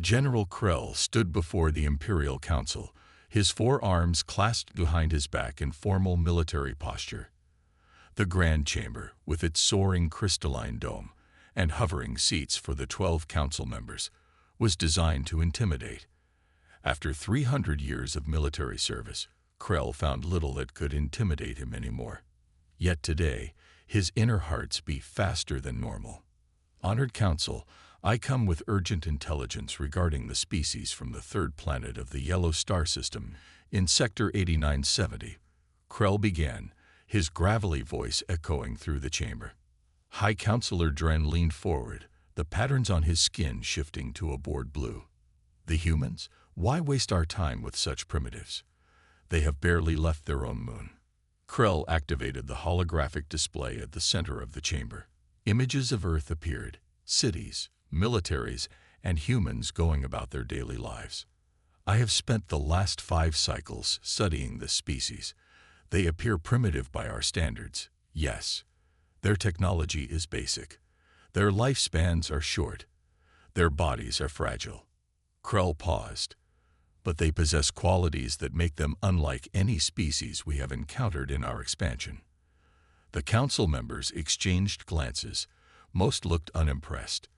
General Krell stood before the Imperial Council, his forearms clasped behind his back in formal military posture. The Grand Chamber, with its soaring crystalline dome and hovering seats for the 12 council members, was designed to intimidate. After 300 years of military service, Krell found little that could intimidate him anymore. Yet today, his inner hearts beat faster than normal. Honored Council, I come with urgent intelligence regarding the species from the third planet of the Yellow Star System in Sector 8970. Krell began, his gravelly voice echoing through the chamber. High Counselor Dren leaned forward, the patterns on his skin shifting to a bored blue. The humans? Why waste our time with such primitives? They have barely left their own moon. Krell activated the holographic display at the center of the chamber. Images of Earth appeared, cities, militaries, and humans going about their daily lives. I have spent the last 5 cycles studying this species. They appear primitive by our standards, yes. Their technology is basic. Their lifespans are short. Their bodies are fragile. Krell paused. But they possess qualities that make them unlike any species we have encountered in our expansion. The council members exchanged glances. Most looked unimpressed.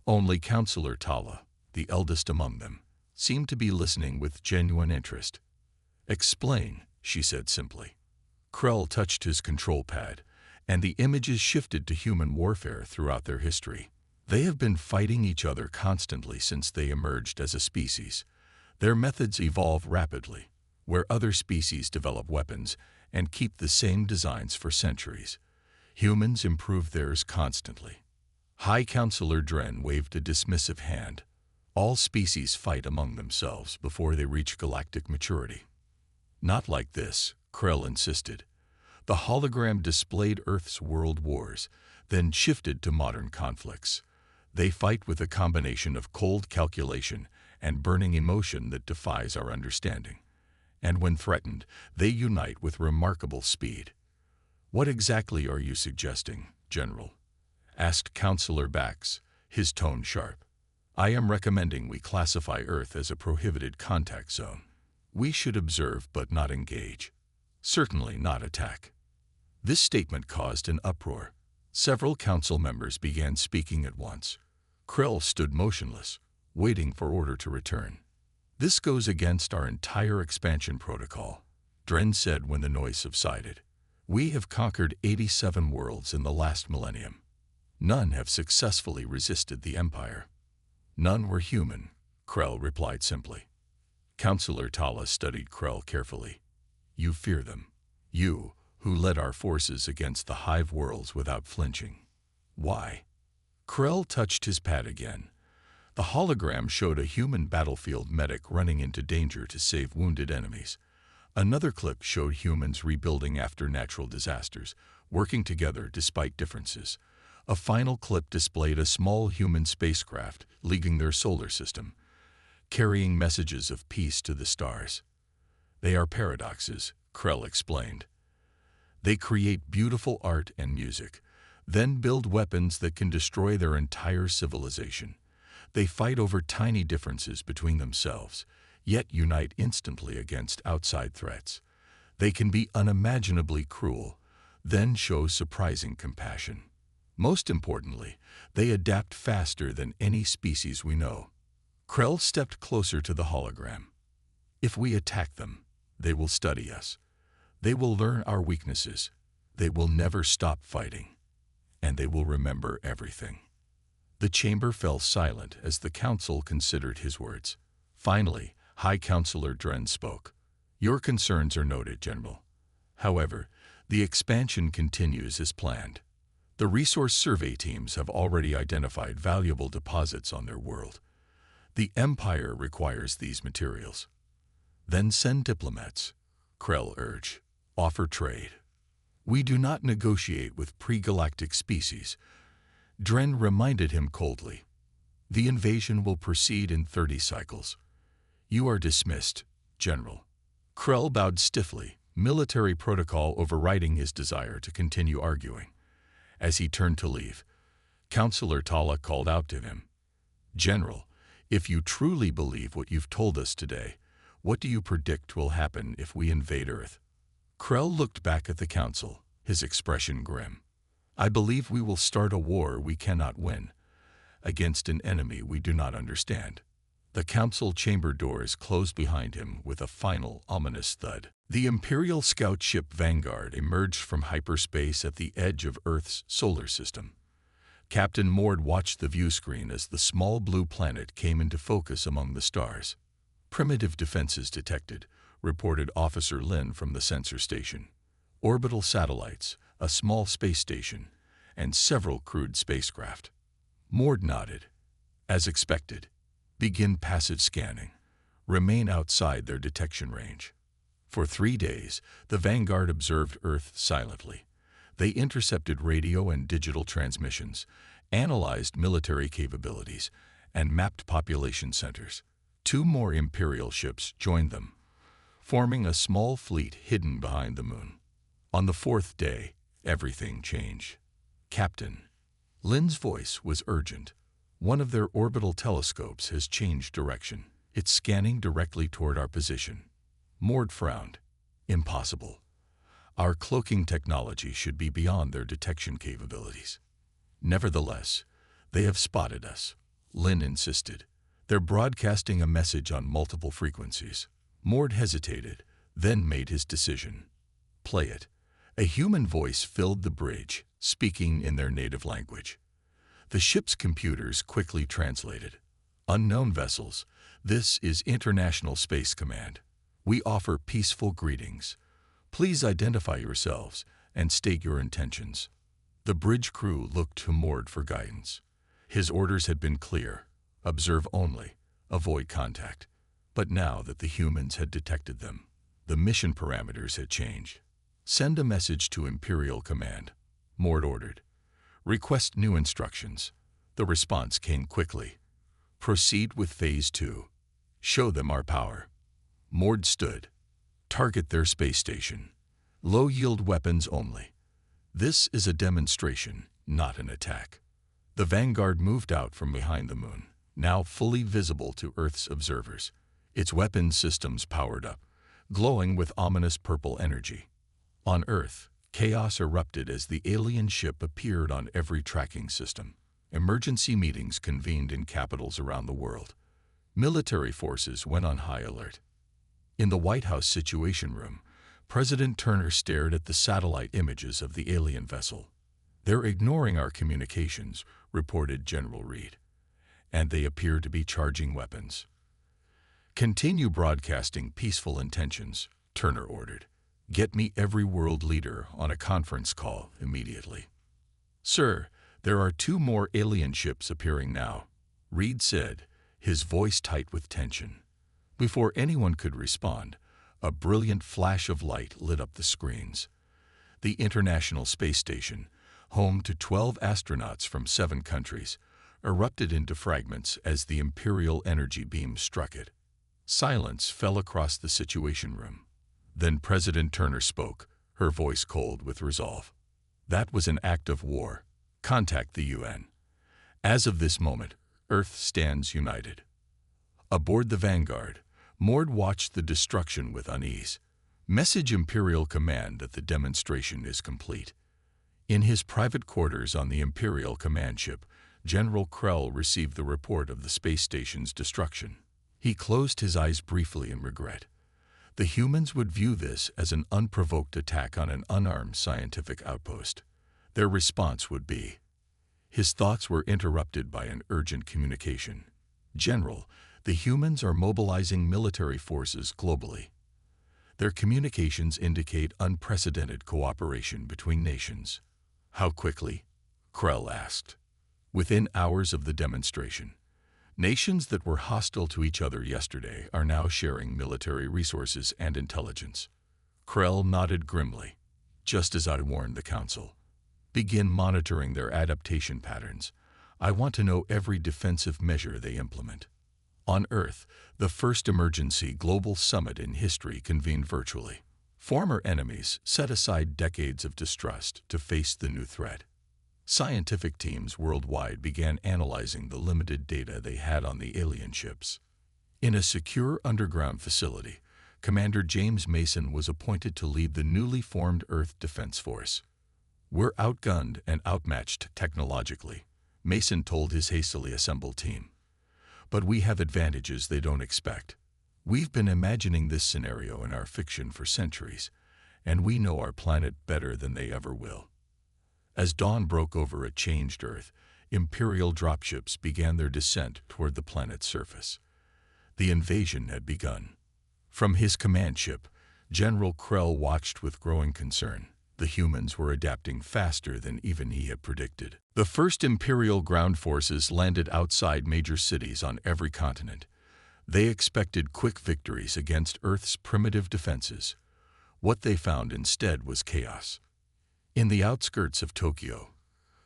Only Counselor Tala, the eldest among them, seemed to be listening with genuine interest. Explain, she said simply. Krell touched his control pad, and the images shifted to human warfare throughout their history. They have been fighting each other constantly since they emerged as a species. Their methods evolve rapidly, where other species develop weapons and keep the same designs for centuries. Humans improve theirs constantly. High Counselor Dren waved a dismissive hand. All species fight among themselves before they reach galactic maturity. Not like this, Krell insisted. The hologram displayed Earth's world wars, then shifted to modern conflicts. They fight with a combination of cold calculation and burning emotion that defies our understanding. And when threatened, they unite with remarkable speed. What exactly are you suggesting, General? Asked Counselor Bax, his tone sharp. I am recommending we classify Earth as a prohibited contact zone. We should observe but not engage. Certainly not attack. This statement caused an uproar. Several council members began speaking at once. Krell stood motionless, waiting for order to return. This goes against our entire expansion protocol, Dren said when the noise subsided. We have conquered 87 worlds in the last millennium. None have successfully resisted the Empire. None were human, Krell replied simply. Counselor Tala studied Krell carefully. You fear them. You, who led our forces against the hive worlds without flinching. Why? Krell touched his pad again. The hologram showed a human battlefield medic running into danger to save wounded enemies. Another clip showed humans rebuilding after natural disasters, working together despite differences. A final clip displayed a small human spacecraft leaving their solar system, carrying messages of peace to the stars. They are paradoxes, Krell explained. They create beautiful art and music, then build weapons that can destroy their entire civilization. They fight over tiny differences between themselves, yet unite instantly against outside threats. They can be unimaginably cruel, then show surprising compassion. Most importantly, they adapt faster than any species we know. Krell stepped closer to the hologram. If we attack them, they will study us. They will learn our weaknesses. They will never stop fighting. And they will remember everything. The chamber fell silent as the council considered his words. Finally, High Counselor Dren spoke. Your concerns are noted, General. However, the expansion continues as planned. The resource survey teams have already identified valuable deposits on their world. The Empire requires these materials. Then send diplomats, Krell urged. Offer trade. We do not negotiate with pre-galactic species. Dren reminded him coldly. The invasion will proceed in 30 cycles. You are dismissed, General. Krell bowed stiffly, military protocol overriding his desire to continue arguing. As he turned to leave, Counselor Tala called out to him. General, If you truly believe what you've told us today, what do you predict will happen if we invade Earth? Krell looked back at the council, his expression grim. I believe we will start a war we cannot win, against an enemy we do not understand. The council chamber doors closed behind him with a final ominous thud. The Imperial scout ship Vanguard emerged from hyperspace at the edge of Earth's solar system. Captain Mord watched the view screen as the small blue planet came into focus among the stars. Primitive defenses detected, reported Officer Lin from the sensor station. Orbital satellites, a small space station, and several crewed spacecraft. Mord nodded. As expected, begin passive scanning. Remain outside their detection range. For 3 days, the Vanguard observed Earth silently. They intercepted radio and digital transmissions, analyzed military capabilities, and mapped population centers. 2 more Imperial ships joined them, forming a small fleet hidden behind the moon. On the 4th day, everything changed. Captain. Lin's voice was urgent. One of their orbital telescopes has changed direction. It's scanning directly toward our position. Mord frowned. Impossible. Our cloaking technology should be beyond their detection capabilities. Nevertheless, they have spotted us, Lin insisted. They're broadcasting a message on multiple frequencies. Mord hesitated, then made his decision. Play it. A human voice filled the bridge, speaking in their native language. The ship's computers quickly translated. Unknown vessels, this is International Space Command. We offer peaceful greetings. Please identify yourselves and state your intentions. The bridge crew looked to Mord for guidance. His orders had been clear. Observe only, avoid contact. But now that the humans had detected them, the mission parameters had changed. Send a message to Imperial Command, Mord ordered. Request new instructions. The response came quickly. Proceed with Phase 2. Show them our power. Mord stood. Target their space station. Low-yield weapons only. This is a demonstration, not an attack. The Vanguard moved out from behind the moon, now fully visible to Earth's observers. Its weapons systems powered up, glowing with ominous purple energy. On Earth, chaos erupted as the alien ship appeared on every tracking system. Emergency meetings convened in capitals around the world. Military forces went on high alert. In the White House Situation Room, President Turner stared at the satellite images of the alien vessel. They're ignoring our communications, reported General Reed. And they appear to be charging weapons. Continue broadcasting peaceful intentions, Turner ordered. Get me every world leader on a conference call immediately. Sir, there are 2 more alien ships appearing now, Reed said, his voice tight with tension. Before anyone could respond, a brilliant flash of light lit up the screens. The International Space Station, home to 12 astronauts from 7 countries, erupted into fragments as the Imperial energy beam struck it. Silence fell across the Situation Room. Then President Turner spoke, her voice cold with resolve. That was an act of war. Contact the UN. As of this moment, Earth stands united. Aboard the Vanguard, Mord watched the destruction with unease. Message Imperial Command that the demonstration is complete. In his private quarters on the Imperial Command ship, General Krell received the report of the space station's destruction. He closed his eyes briefly in regret. The humans would view this as an unprovoked attack on an unarmed scientific outpost. Their response would be. His thoughts were interrupted by an urgent communication. General, the humans are mobilizing military forces globally. Their communications indicate unprecedented cooperation between nations. How quickly? Krell asked. Within hours of the demonstration. Nations that were hostile to each other yesterday are now sharing military resources and intelligence. Krell nodded grimly. Just as I warned the Council. Begin monitoring their adaptation patterns. I want to know every defensive measure they implement. On Earth, the first emergency global summit in history convened virtually. Former enemies set aside decades of distrust to face the new threat. Scientific teams worldwide began analyzing the limited data they had on the alien ships. In a secure underground facility, Commander James Mason was appointed to lead the newly formed Earth Defense Force. "We're outgunned and outmatched technologically," Mason told his hastily assembled team. "But we have advantages they don't expect. We've been imagining this scenario in our fiction for centuries, and we know our planet better than they ever will." As dawn broke over a changed Earth, Imperial dropships began their descent toward the planet's surface. The invasion had begun. From his command ship, General Krell watched with growing concern. The humans were adapting faster than even he had predicted. The first Imperial ground forces landed outside major cities on every continent. They expected quick victories against Earth's primitive defenses. What they found instead was chaos. In the outskirts of Tokyo,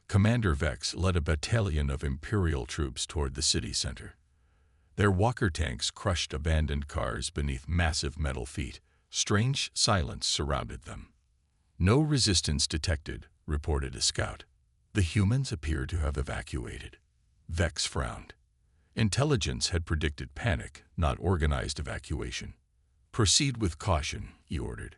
Commander Vex led a battalion of Imperial troops toward the city center. Their walker tanks crushed abandoned cars beneath massive metal feet. Strange silence surrounded them. "No resistance detected," reported a scout. "The humans appear to have evacuated." Vex frowned. Intelligence had predicted panic, not organized evacuation. "Proceed with caution," he ordered.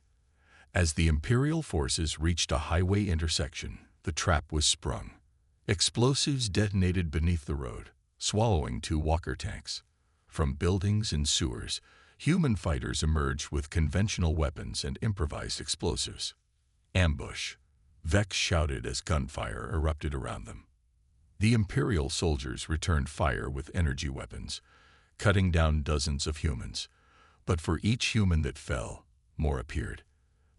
As the Imperial forces reached a highway intersection, the trap was sprung. Explosives detonated beneath the road, swallowing 2 walker tanks. From buildings and sewers, human fighters emerged with conventional weapons and improvised explosives. "Ambush," Vex shouted as gunfire erupted around them. The Imperial soldiers returned fire with energy weapons, cutting down dozens of humans. But for each human that fell, more appeared.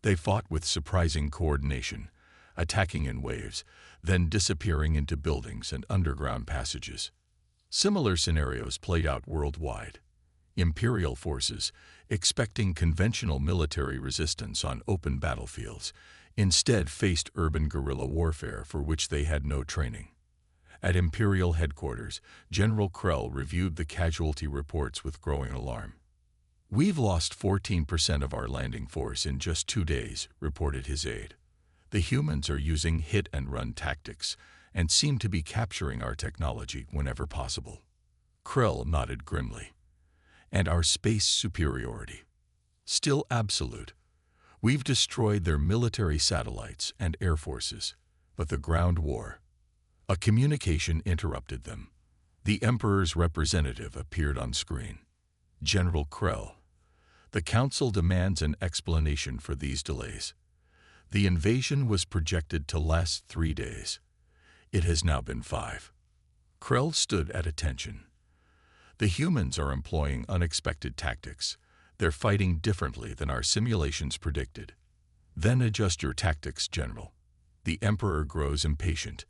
They fought with surprising coordination, attacking in waves, then disappearing into buildings and underground passages. Similar scenarios played out worldwide. Imperial forces, expecting conventional military resistance on open battlefields, instead faced urban guerrilla warfare for which they had no training. At Imperial headquarters, General Krell reviewed the casualty reports with growing alarm. "We've lost 14% of our landing force in just 2 days," reported his aide. "The humans are using hit-and-run tactics and seem to be capturing our technology whenever possible." Krell nodded grimly. "And our space superiority? Still absolute. We've destroyed their military satellites and air forces, but the ground war—" A communication interrupted them. The Emperor's representative appeared on screen. "General Krell, the Council demands an explanation for these delays. The invasion was projected to last 3 days. It has now been 5. Krell stood at attention. "The humans are employing unexpected tactics. They're fighting differently than our simulations predicted." "Then adjust your tactics, General." The Emperor grows impatient.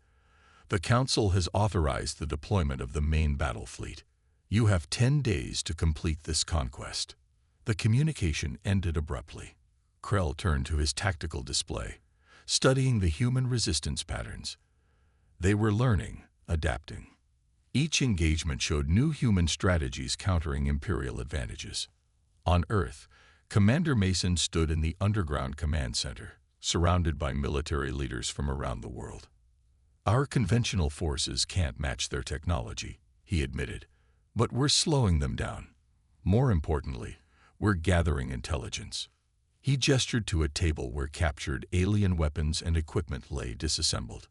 "The Council has authorized the deployment of the main battle fleet. You have 10 days to complete this conquest." The communication ended abruptly. Krell turned to his tactical display, studying the human resistance patterns. They were learning, adapting. Each engagement showed new human strategies countering Imperial advantages. On Earth, Commander Mason stood in the underground command center, surrounded by military leaders from around the world. "Our conventional forces can't match their technology," he admitted, "but we're slowing them down. More importantly, we're gathering intelligence." He gestured to a table where captured alien weapons and equipment lay disassembled.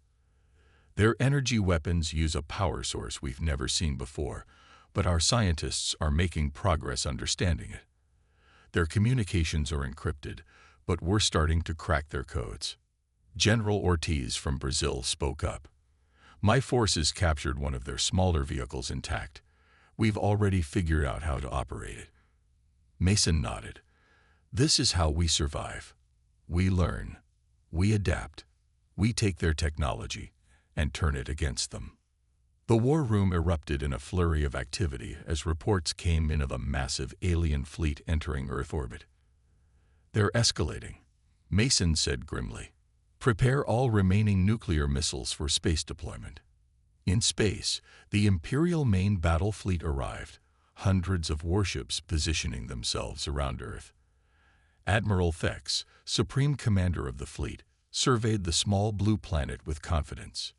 "Their energy weapons use a power source we've never seen before, but our scientists are making progress understanding it. Their communications are encrypted, but we're starting to crack their codes." General Ortiz from Brazil spoke up. "My forces captured one of their smaller vehicles intact. We've already figured out how to operate it." Mason nodded. "This is how we survive. We learn. We adapt. We take their technology and turn it against them." The war room erupted in a flurry of activity as reports came in of a massive alien fleet entering Earth orbit. "They're escalating," Mason said grimly. "Prepare all remaining nuclear missiles for space deployment." In space, the Imperial main battle fleet arrived, hundreds of warships positioning themselves around Earth. Admiral Thex, supreme commander of the fleet, surveyed the small blue planet with confidence.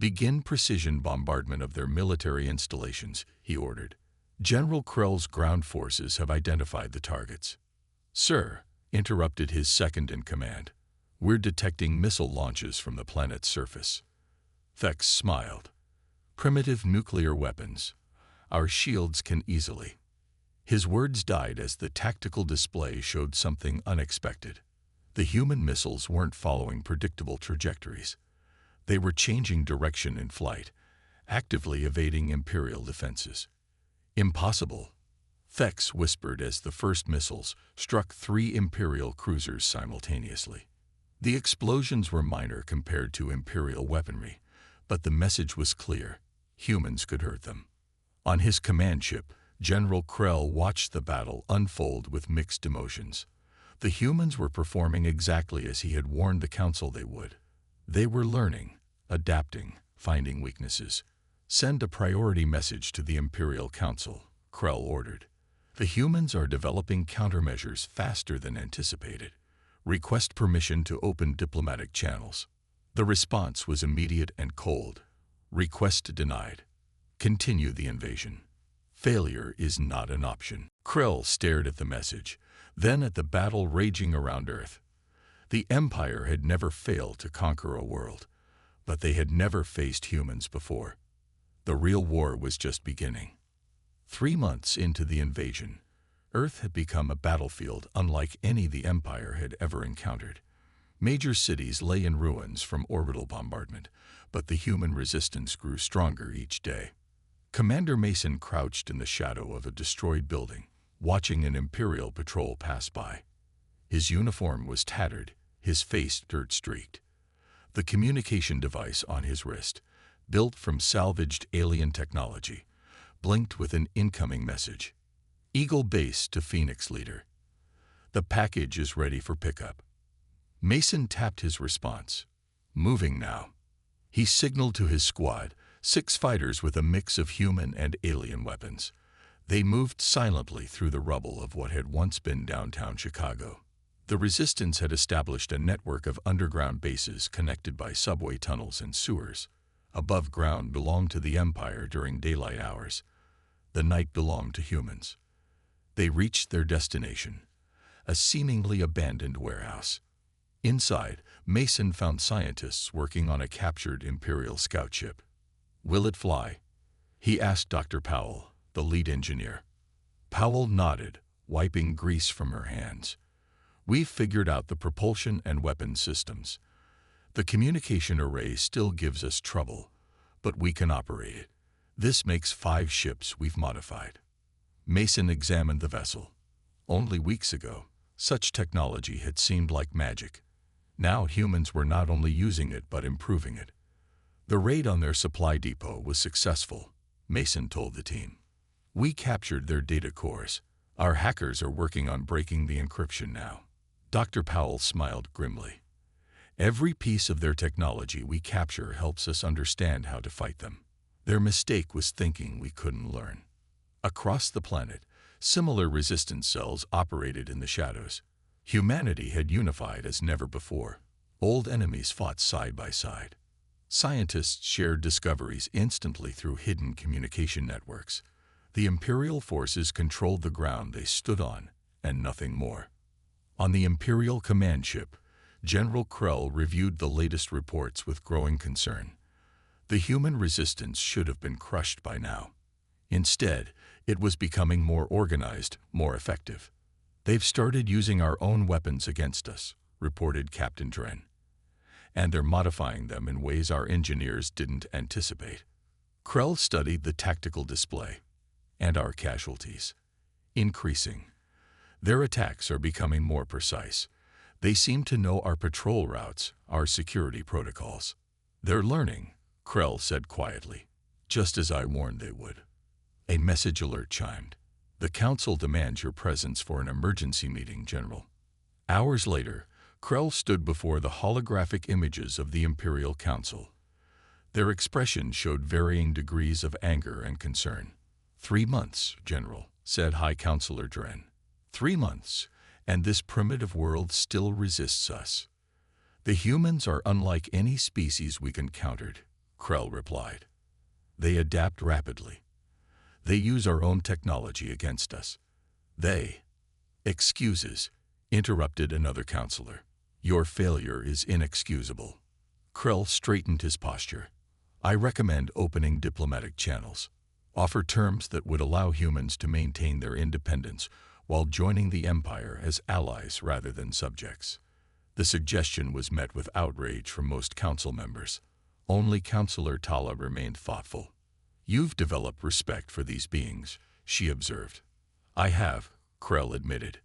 Begin precision bombardment of their military installations, he ordered. General Krell's ground forces have identified the targets. Sir, interrupted his second-in-command, we're detecting missile launches from the planet's surface. Thex smiled. Primitive nuclear weapons. Our shields can easily. His words died as the tactical display showed something unexpected. The human missiles weren't following predictable trajectories. They were changing direction in flight, actively evading Imperial defenses. Impossible, Thex whispered as the first missiles struck 3 Imperial cruisers simultaneously. The explosions were minor compared to Imperial weaponry, but the message was clear. Humans could hurt them. On his command ship, General Krell watched the battle unfold with mixed emotions. The humans were performing exactly as he had warned the Council they would. They were learning, adapting, finding weaknesses. Send a priority message to the Imperial Council, Krell ordered. The humans are developing countermeasures faster than anticipated. Request permission to open diplomatic channels. The response was immediate and cold. Request denied. Continue the invasion. Failure is not an option. Krell stared at the message, then at the battle raging around Earth. The Empire had never failed to conquer a world, but they had never faced humans before. The real war was just beginning. 3 months into the invasion, Earth had become a battlefield unlike any the Empire had ever encountered. Major cities lay in ruins from orbital bombardment, but the human resistance grew stronger each day. Commander Mason crouched in the shadow of a destroyed building, watching an Imperial patrol pass by. His uniform was tattered, his face dirt-streaked. The communication device on his wrist, built from salvaged alien technology, blinked with an incoming message. Eagle Base to Phoenix Leader. The package is ready for pickup. Mason tapped his response. Moving now. He signaled to his squad, 6 fighters with a mix of human and alien weapons. They moved silently through the rubble of what had once been downtown Chicago. The resistance had established a network of underground bases connected by subway tunnels and sewers. Above ground belonged to the Empire during daylight hours. The night belonged to humans. They reached their destination, a seemingly abandoned warehouse. Inside, Mason found scientists working on a captured Imperial scout ship. Will it fly? He asked Dr. Powell, the lead engineer. Powell nodded, wiping grease from her hands. We've figured out the propulsion and weapon systems. The communication array still gives us trouble, but we can operate it. This makes 5 ships we've modified. Mason examined the vessel. Only weeks ago, such technology had seemed like magic. Now humans were not only using it but improving it. The raid on their supply depot was successful, Mason told the team. We captured their data cores. Our hackers are working on breaking the encryption now. Dr. Powell smiled grimly. Every piece of their technology we capture helps us understand how to fight them. Their mistake was thinking we couldn't learn. Across the planet, similar resistance cells operated in the shadows. Humanity had unified as never before. Old enemies fought side by side. Scientists shared discoveries instantly through hidden communication networks. The Imperial forces controlled the ground they stood on, and nothing more. On the Imperial command ship, General Krell reviewed the latest reports with growing concern. The human resistance should have been crushed by now. Instead, it was becoming more organized, more effective. They've started using our own weapons against us, reported Captain Dren. And they're modifying them in ways our engineers didn't anticipate. Krell studied the tactical display. And our casualties. Increasing. Their attacks are becoming more precise. They seem to know our patrol routes, our security protocols. They're learning, Krell said quietly, just as I warned they would. A message alert chimed. The Council demands your presence for an emergency meeting, General. Hours later, Krell stood before the holographic images of the Imperial Council. Their expressions showed varying degrees of anger and concern. 3 months, General, said High Counselor Dren. 3 months, and this primitive world still resists us. The humans are unlike any species we encountered, Krell replied. They adapt rapidly. They use our own technology against us. They— Excuses, interrupted another counselor. Your failure is inexcusable. Krell straightened his posture. I recommend opening diplomatic channels. Offer terms that would allow humans to maintain their independence while joining the Empire as allies rather than subjects. The suggestion was met with outrage from most council members. Only Counselor Tala remained thoughtful. You've developed respect for these beings, she observed. I have, Krell admitted.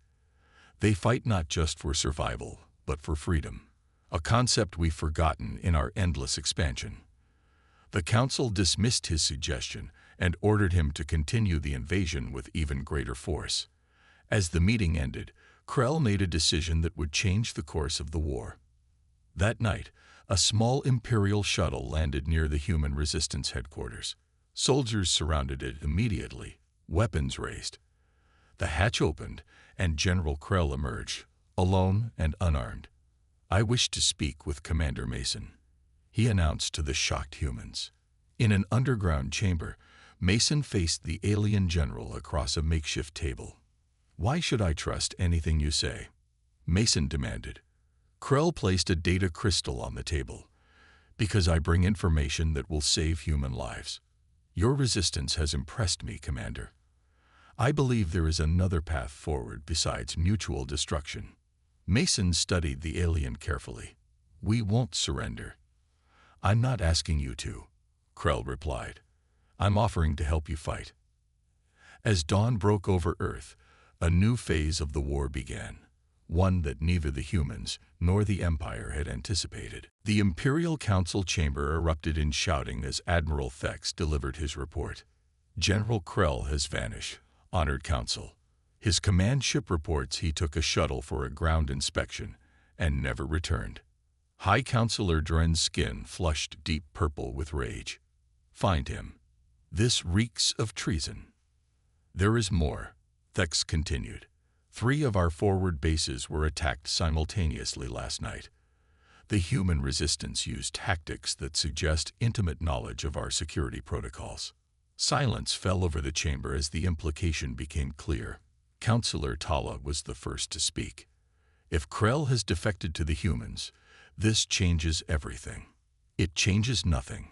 They fight not just for survival, but for freedom, a concept we've forgotten in our endless expansion. The council dismissed his suggestion and ordered him to continue the invasion with even greater force. As the meeting ended, Krell made a decision that would change the course of the war. That night, a small Imperial shuttle landed near the human resistance headquarters. Soldiers surrounded it immediately, weapons raised. The hatch opened, and General Krell emerged, alone and unarmed. I wish to speak with Commander Mason, he announced to the shocked humans. In an underground chamber, Mason faced the alien general across a makeshift table. Why should I trust anything you say? Mason demanded. Krell placed a data crystal on the table. Because I bring information that will save human lives. Your resistance has impressed me, Commander. I believe there is another path forward besides mutual destruction. Mason studied the alien carefully. We won't surrender. I'm not asking you to, Krell replied. I'm offering to help you fight. As dawn broke over Earth, a new phase of the war began, one that neither the humans nor the Empire had anticipated. The Imperial Council chamber erupted in shouting as Admiral Thex delivered his report. General Krell has vanished, Honored Council. His command ship reports he took a shuttle for a ground inspection and never returned. High Counselor Dren's skin flushed deep purple with rage. Find him. This reeks of treason. There is more, Thex continued. 3 of our forward bases were attacked simultaneously last night. The human resistance used tactics that suggest intimate knowledge of our security protocols. Silence fell over the chamber as the implication became clear. Counselor Tala was the first to speak. If Krell has defected to the humans, this changes everything. It changes nothing.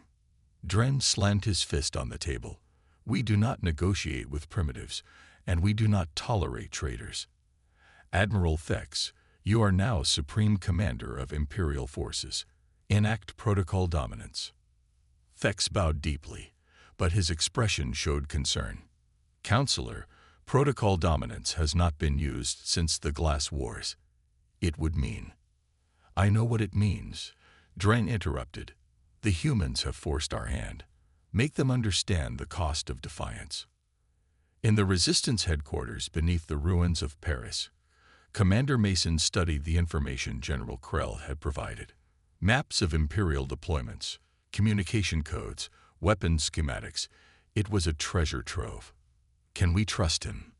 Dren slammed his fist on the table. We do not negotiate with primitives, and we do not tolerate traitors. Admiral Thex, you are now Supreme Commander of Imperial Forces. Enact protocol dominance. Thex bowed deeply, but his expression showed concern. Counselor, protocol dominance has not been used since the Glass Wars. It would mean— I know what it means, Dren interrupted. The humans have forced our hand. Make them understand the cost of defiance. In the Resistance headquarters beneath the ruins of Paris, Commander Mason studied the information General Krell had provided. Maps of Imperial deployments, communication codes, weapons schematics. It was a treasure trove. Can we trust him?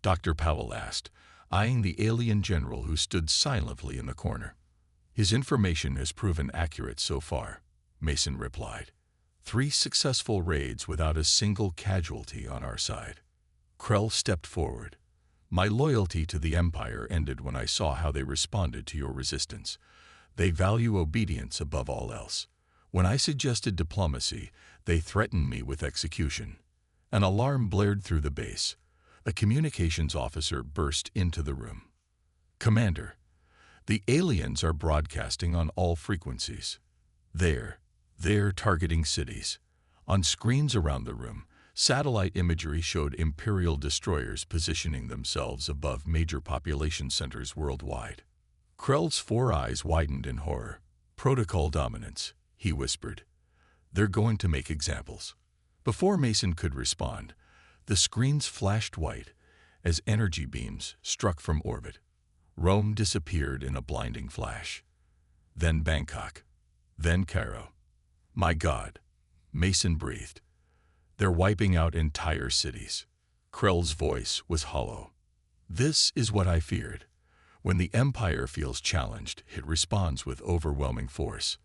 Dr. Powell asked, eyeing the alien general who stood silently in the corner. His information has proven accurate so far, Mason replied. 3 successful raids without a single casualty on our side. Krell stepped forward. My loyalty to the Empire ended when I saw how they responded to your resistance. They value obedience above all else. When I suggested diplomacy, they threatened me with execution. An alarm blared through the base. A communications officer burst into the room. Commander, the aliens are broadcasting on all frequencies. They're targeting cities. On screens around the room, satellite imagery showed Imperial destroyers positioning themselves above major population centers worldwide. Krell's 4 eyes widened in horror. Protocol dominance, he whispered. They're going to make examples. Before Mason could respond, the screens flashed white as energy beams struck from orbit. Rome disappeared in a blinding flash. Then Bangkok. Then Cairo. My God, Mason breathed. They're wiping out entire cities. Krell's voice was hollow. This is what I feared. When the Empire feels challenged, it responds with overwhelming force.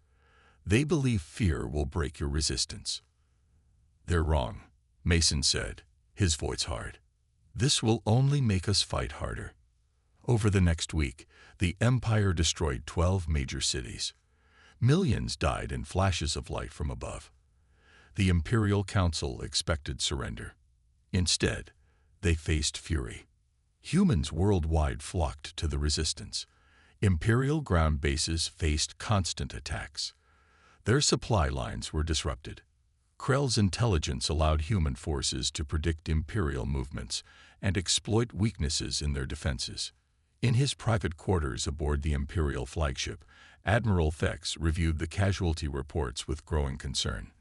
They believe fear will break your resistance. They're wrong, Mason said, his voice hard. This will only make us fight harder. Over the next week, the Empire destroyed 12 major cities. Millions died in flashes of light from above. The Imperial Council expected surrender. Instead, they faced fury. Humans worldwide flocked to the resistance. Imperial ground bases faced constant attacks. Their supply lines were disrupted. Krell's intelligence allowed human forces to predict Imperial movements and exploit weaknesses in their defenses. In his private quarters aboard the Imperial flagship, Admiral Thex reviewed the casualty reports with growing concern.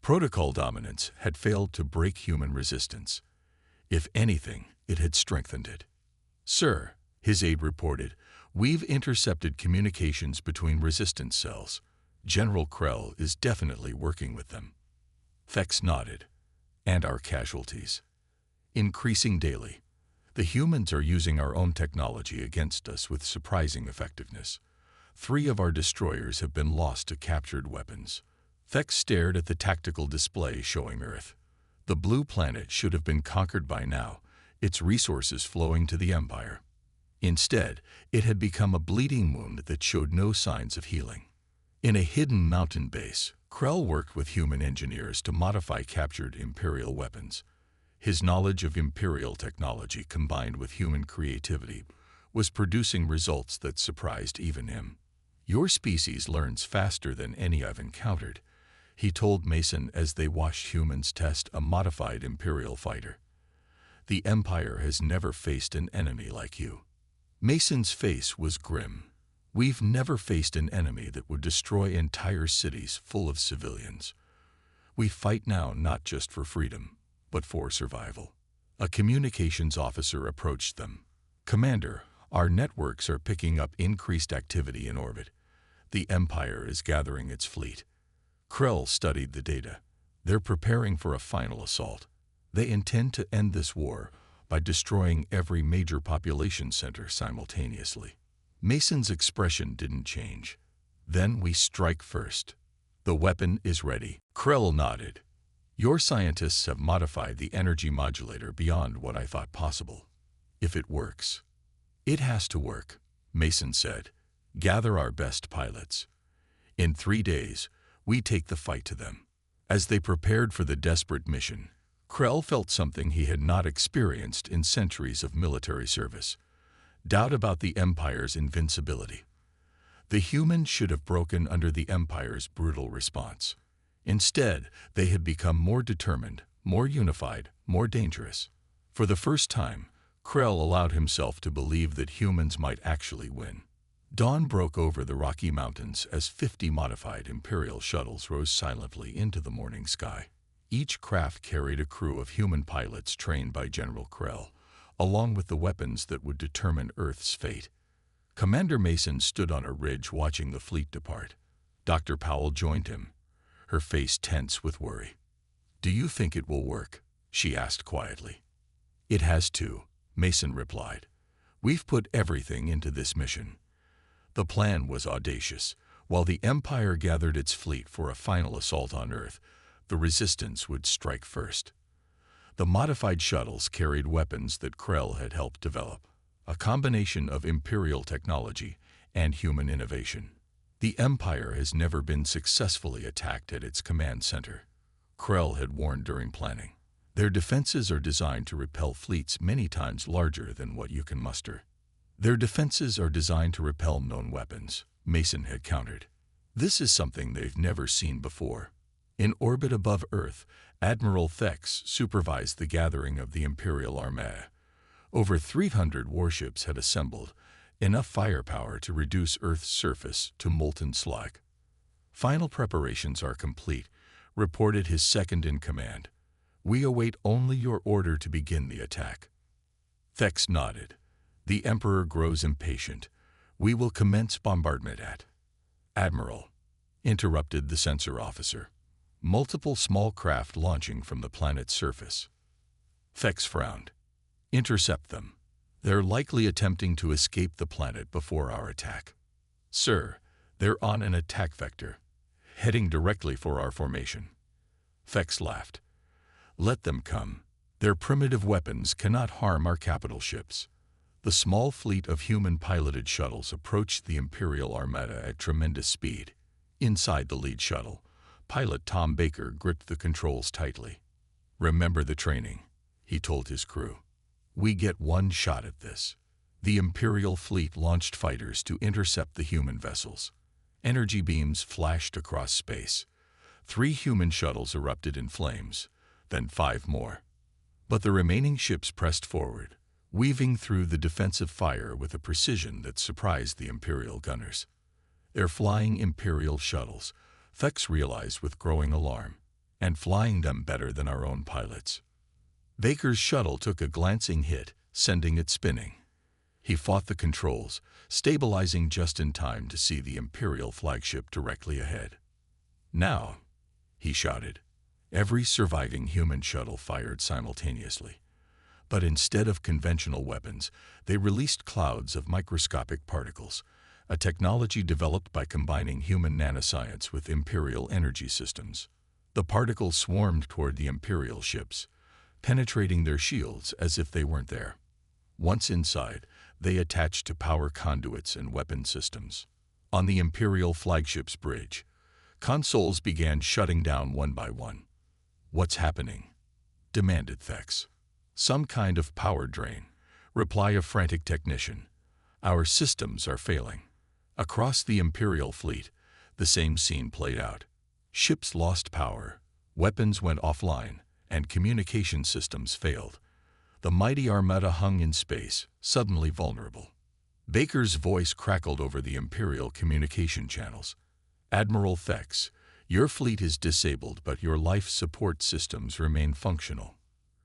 Protocol dominance had failed to break human resistance. If anything, it had strengthened it. "Sir," his aide reported, "we've intercepted communications between resistance cells. General Krell is definitely working with them." Thex nodded. "And our casualties?" "Increasing daily. The humans are using our own technology against us with surprising effectiveness. 3 of our destroyers have been lost to captured weapons." Thex stared at the tactical display showing Earth. The blue planet should have been conquered by now, its resources flowing to the Empire. Instead, it had become a bleeding wound that showed no signs of healing. In a hidden mountain base, Krell worked with human engineers to modify captured Imperial weapons. His knowledge of Imperial technology combined with human creativity was producing results that surprised even him. "Your species learns faster than any I've encountered," he told Mason as they watched humans test a modified Imperial fighter. "The Empire has never faced an enemy like you." Mason's face was grim. "We've never faced an enemy that would destroy entire cities full of civilians. We fight now not just for freedom, but for survival." A communications officer approached them. "Commander, our networks are picking up increased activity in orbit. The Empire is gathering its fleet." Krell studied the data. "They're preparing for a final assault. They intend to end this war by destroying every major population center simultaneously." Mason's expression didn't change. "Then we strike first. The weapon is ready." Krell nodded. "Your scientists have modified the energy modulator beyond what I thought possible. If it works." "It has to work," Mason said. "Gather our best pilots. In 3 days, we take the fight to them." As they prepared for the desperate mission, Krell felt something he had not experienced in centuries of military service: doubt about the Empire's invincibility. The humans should have broken under the Empire's brutal response. Instead, they had become more determined, more unified, more dangerous. For the first time, Krell allowed himself to believe that humans might actually win. Dawn broke over the Rocky Mountains as 50 modified Imperial shuttles rose silently into the morning sky. Each craft carried a crew of human pilots trained by General Krell, along with the weapons that would determine Earth's fate. Commander Mason stood on a ridge watching the fleet depart. Dr. Powell joined him, her face tense with worry. "Do you think it will work?" she asked quietly. "It has to," Mason replied. "We've put everything into this mission." The plan was audacious. While the Empire gathered its fleet for a final assault on Earth, the Resistance would strike first. The modified shuttles carried weapons that Krell had helped develop, a combination of Imperial technology and human innovation. The Empire has never been successfully attacked at its command center, Krell had warned during planning. Their defenses are designed to repel fleets many times larger than what you can muster. Their defenses are designed to repel known weapons, Mason had countered. This is something they've never seen before. In orbit above Earth, Admiral Thex supervised the gathering of the Imperial Armée. Over 300 warships had assembled, enough firepower to reduce Earth's surface to molten slag. "Final preparations are complete," reported his second-in-command. "We await only your order to begin the attack." Thex nodded. "The Emperor grows impatient. We will commence bombardment at—" "Admiral," interrupted the censor officer. "Multiple small craft launching from the planet's surface." Thex frowned. "Intercept them. They're likely attempting to escape the planet before our attack." "Sir, they're on an attack vector." heading directly for our formation. Thex laughed. Let them come. Their primitive weapons cannot harm our capital ships. The small fleet of human-piloted shuttles approached the Imperial Armada at tremendous speed. Inside the lead shuttle, pilot Tom Baker gripped the controls tightly. Remember the training, he told his crew. We get one shot at this. The Imperial fleet launched fighters to intercept the human vessels. Energy beams flashed across space. 3 human shuttles erupted in flames, then 5 more. But the remaining ships pressed forward, weaving through the defensive fire with a precision that surprised the Imperial gunners. They're flying Imperial shuttles, Thex realized with growing alarm, and flying them better than our own pilots. Baker's shuttle took a glancing hit, sending it spinning. He fought the controls, stabilizing just in time to see the Imperial flagship directly ahead. Now, he shouted. Every surviving human shuttle fired simultaneously. But instead of conventional weapons, they released clouds of microscopic particles, a technology developed by combining human nanoscience with Imperial energy systems. The particles swarmed toward the Imperial ships, penetrating their shields as if they weren't there. Once inside, they attached to power conduits and weapon systems. On the Imperial flagship's bridge, consoles began shutting down one by one. What's happening? Demanded Thex. Some kind of power drain. Reply a frantic technician. Our systems are failing. Across the Imperial fleet, the same scene played out. Ships lost power, weapons went offline, and communication systems failed. The mighty Armada hung in space, suddenly vulnerable. Baker's voice crackled over the Imperial communication channels. Admiral Thex, your fleet is disabled, but your life support systems remain functional.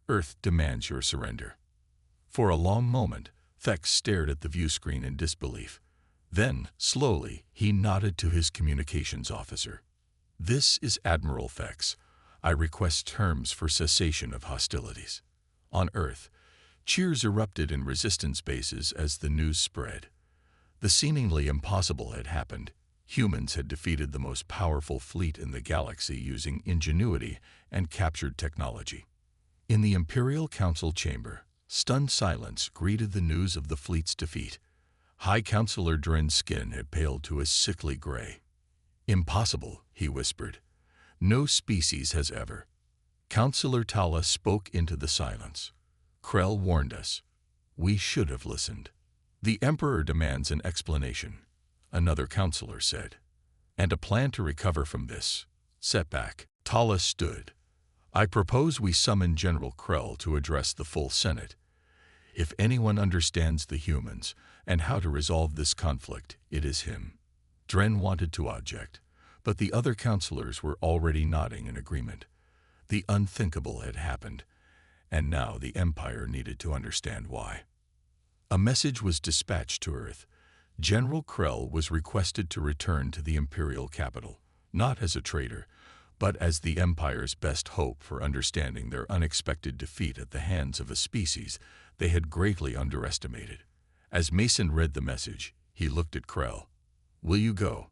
Earth demands your surrender. For a long moment, Thex stared at the viewscreen in disbelief. Then, slowly, he nodded to his communications officer. This is Admiral Thex. I request terms for cessation of hostilities. On Earth, cheers erupted in resistance bases as the news spread. The seemingly impossible had happened. Humans had defeated the most powerful fleet in the galaxy using ingenuity and captured technology. In the Imperial Council chamber, stunned silence greeted the news of the fleet's defeat. High Counselor Dren's skin had paled to a sickly gray. Impossible, he whispered. No species has ever. Counselor Tala spoke into the silence. Krell warned us. We should have listened. The Emperor demands an explanation, another counselor said. And a plan to recover from this setback. Tala stood. I propose we summon General Krell to address the full Senate. If anyone understands the humans and how to resolve this conflict, it is him. Dren wanted to object, but the other counselors were already nodding in agreement. The unthinkable had happened, and now the Empire needed to understand why. A message was dispatched to Earth. General Krell was requested to return to the Imperial capital, not as a traitor, but as the Empire's best hope for understanding their unexpected defeat at the hands of a species they had greatly underestimated. As Mason read the message, he looked at Krell. Will you go?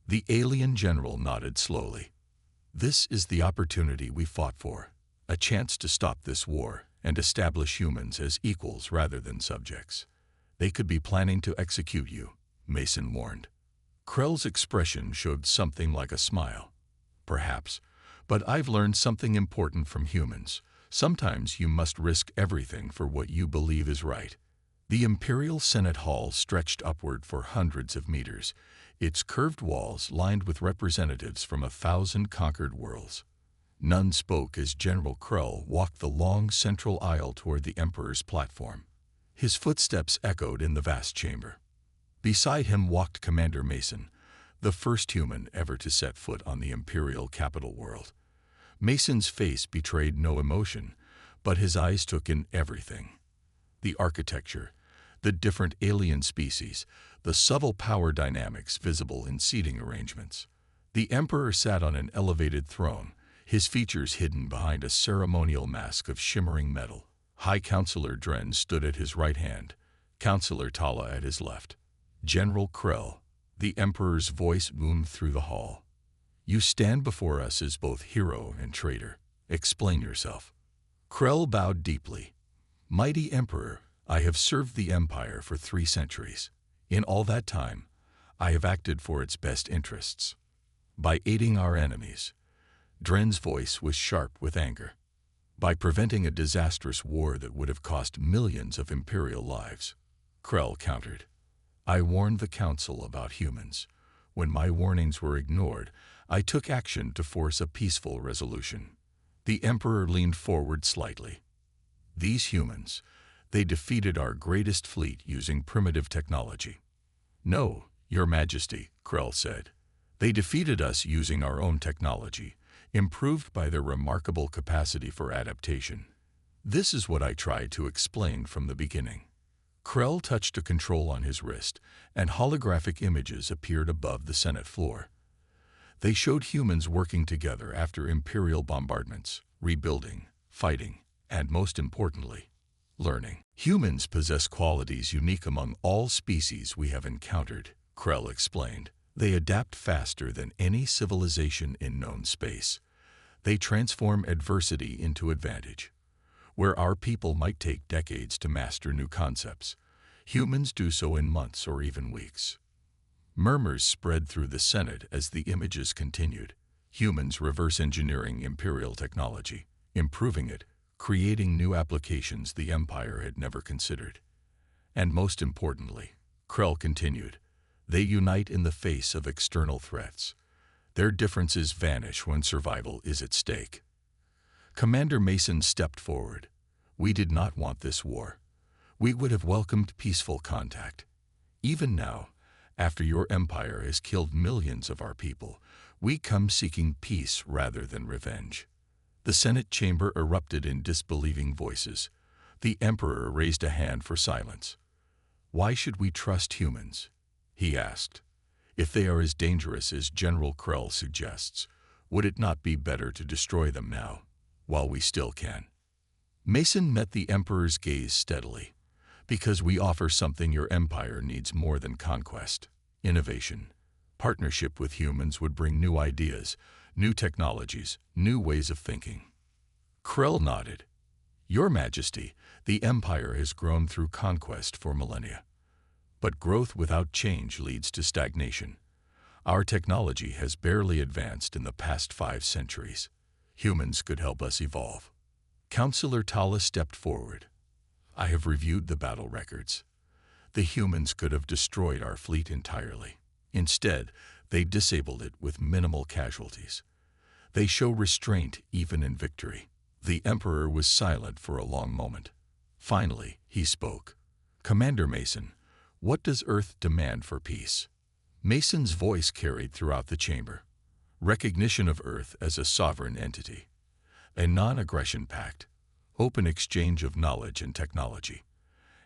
The alien general nodded slowly. This is the opportunity we fought for, a chance to stop this war and establish humans as equals rather than subjects. They could be planning to execute you, Mason warned. Krell's expression showed something like a smile. Perhaps, but I've learned something important from humans. Sometimes you must risk everything for what you believe is right. The Imperial Senate Hall stretched upward for hundreds of meters, its curved walls lined with representatives from 1,000 conquered worlds. None spoke as General Krell walked the long central aisle toward the Emperor's platform. His footsteps echoed in the vast chamber. Beside him walked Commander Mason, the first human ever to set foot on the Imperial capital world. Mason's face betrayed no emotion, but his eyes took in everything. The architecture, the different alien species, the subtle power dynamics visible in seating arrangements. The Emperor sat on an elevated throne, his features hidden behind a ceremonial mask of shimmering metal. High Counselor Dren stood at his right hand, Counselor Tala at his left. General Krell, the Emperor's voice boomed through the hall. You stand before us as both hero and traitor. Explain yourself. Krell bowed deeply. Mighty Emperor, I have served the Empire for 3 centuries. In all that time, I have acted for its best interests. By aiding our enemies, Dren's voice was sharp with anger. By preventing a disastrous war that would have cost millions of Imperial lives, Krell countered. I warned the Council about humans. When my warnings were ignored, I took action to force a peaceful resolution. The Emperor leaned forward slightly. These humans, they defeated our greatest fleet using primitive technology. No, Your Majesty, Krell said. They defeated us using our own technology, improved by their remarkable capacity for adaptation. This is what I tried to explain from the beginning. Krell touched a control on his wrist, and holographic images appeared above the Senate floor. They showed humans working together after Imperial bombardments, rebuilding, fighting, and most importantly, learning. Humans possess qualities unique among all species we have encountered, Krell explained. They adapt faster than any civilization in known space. They transform adversity into advantage. Where our people might take decades to master new concepts, humans do so in months or even weeks. Murmurs spread through the Senate as the images continued. Humans reverse engineering Imperial technology, improving it, creating new applications the Empire had never considered. And most importantly, Krell continued, they unite in the face of external threats. Their differences vanish when survival is at stake. Commander Mason stepped forward. We did not want this war. We would have welcomed peaceful contact. Even now, after your empire has killed millions of our people, we come seeking peace rather than revenge. The Senate chamber erupted in disbelieving voices. The Emperor raised a hand for silence. Why should we trust humans? He asked. If they are as dangerous as General Krell suggests, would it not be better to destroy them now, while we still can? Mason met the Emperor's gaze steadily. Because we offer something your empire needs more than conquest. Innovation. Partnership with humans would bring new ideas, new technologies, new ways of thinking. Krell nodded. Your Majesty, the Empire has grown through conquest for millennia. But growth without change leads to stagnation. Our technology has barely advanced in the past 5 centuries. Humans could help us evolve. Councillor Tala stepped forward. I have reviewed the battle records. The humans could have destroyed our fleet entirely. Instead, they disabled it with minimal casualties. They show restraint even in victory. The Emperor was silent for a long moment. Finally, he spoke. Commander Mason, what does Earth demand for peace? Mason's voice carried throughout the chamber. Recognition of Earth as a sovereign entity. A non-aggression pact. Open exchange of knowledge and technology.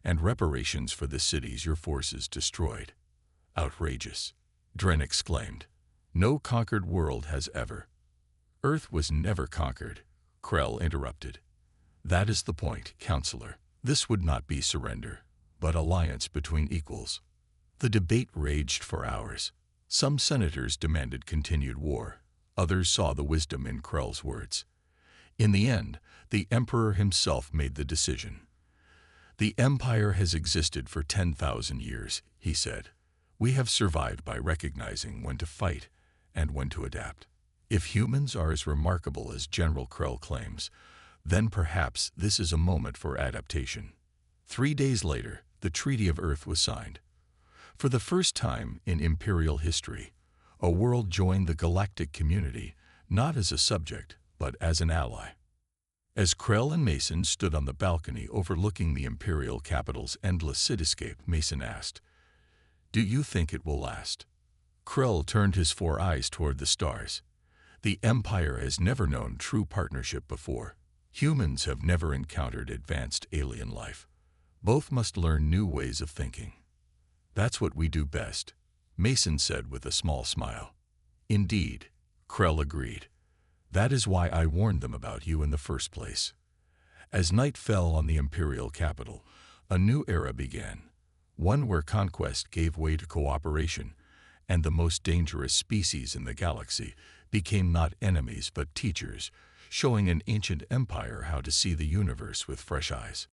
And reparations for the cities your forces destroyed. Outrageous, Dren exclaimed. No conquered world has ever. Earth was never conquered, Krell interrupted. That is the point, Counselor. This would not be surrender, but alliance between equals. The debate raged for hours. Some senators demanded continued war. Others saw the wisdom in Krell's words. In the end, the Emperor himself made the decision. The Empire has existed for 10,000 years, he said. We have survived by recognizing when to fight and when to adapt. If humans are as remarkable as General Krell claims, then perhaps this is a moment for adaptation. 3 days later, the Treaty of Earth was signed. For the first time in Imperial history, a world joined the galactic community, not as a subject, but as an ally. As Krell and Mason stood on the balcony overlooking the Imperial capital's endless cityscape, Mason asked, Do you think it will last? Krell turned his 4 eyes toward the stars. The Empire has never known true partnership before. Humans have never encountered advanced alien life. Both must learn new ways of thinking. That's what we do best, Mason said with a small smile. Indeed, Krell agreed. That is why I warned them about you in the first place. As night fell on the Imperial capital, a new era began, one where conquest gave way to cooperation, and the most dangerous species in the galaxy, became not enemies but teachers, showing an ancient empire how to see the universe with fresh eyes.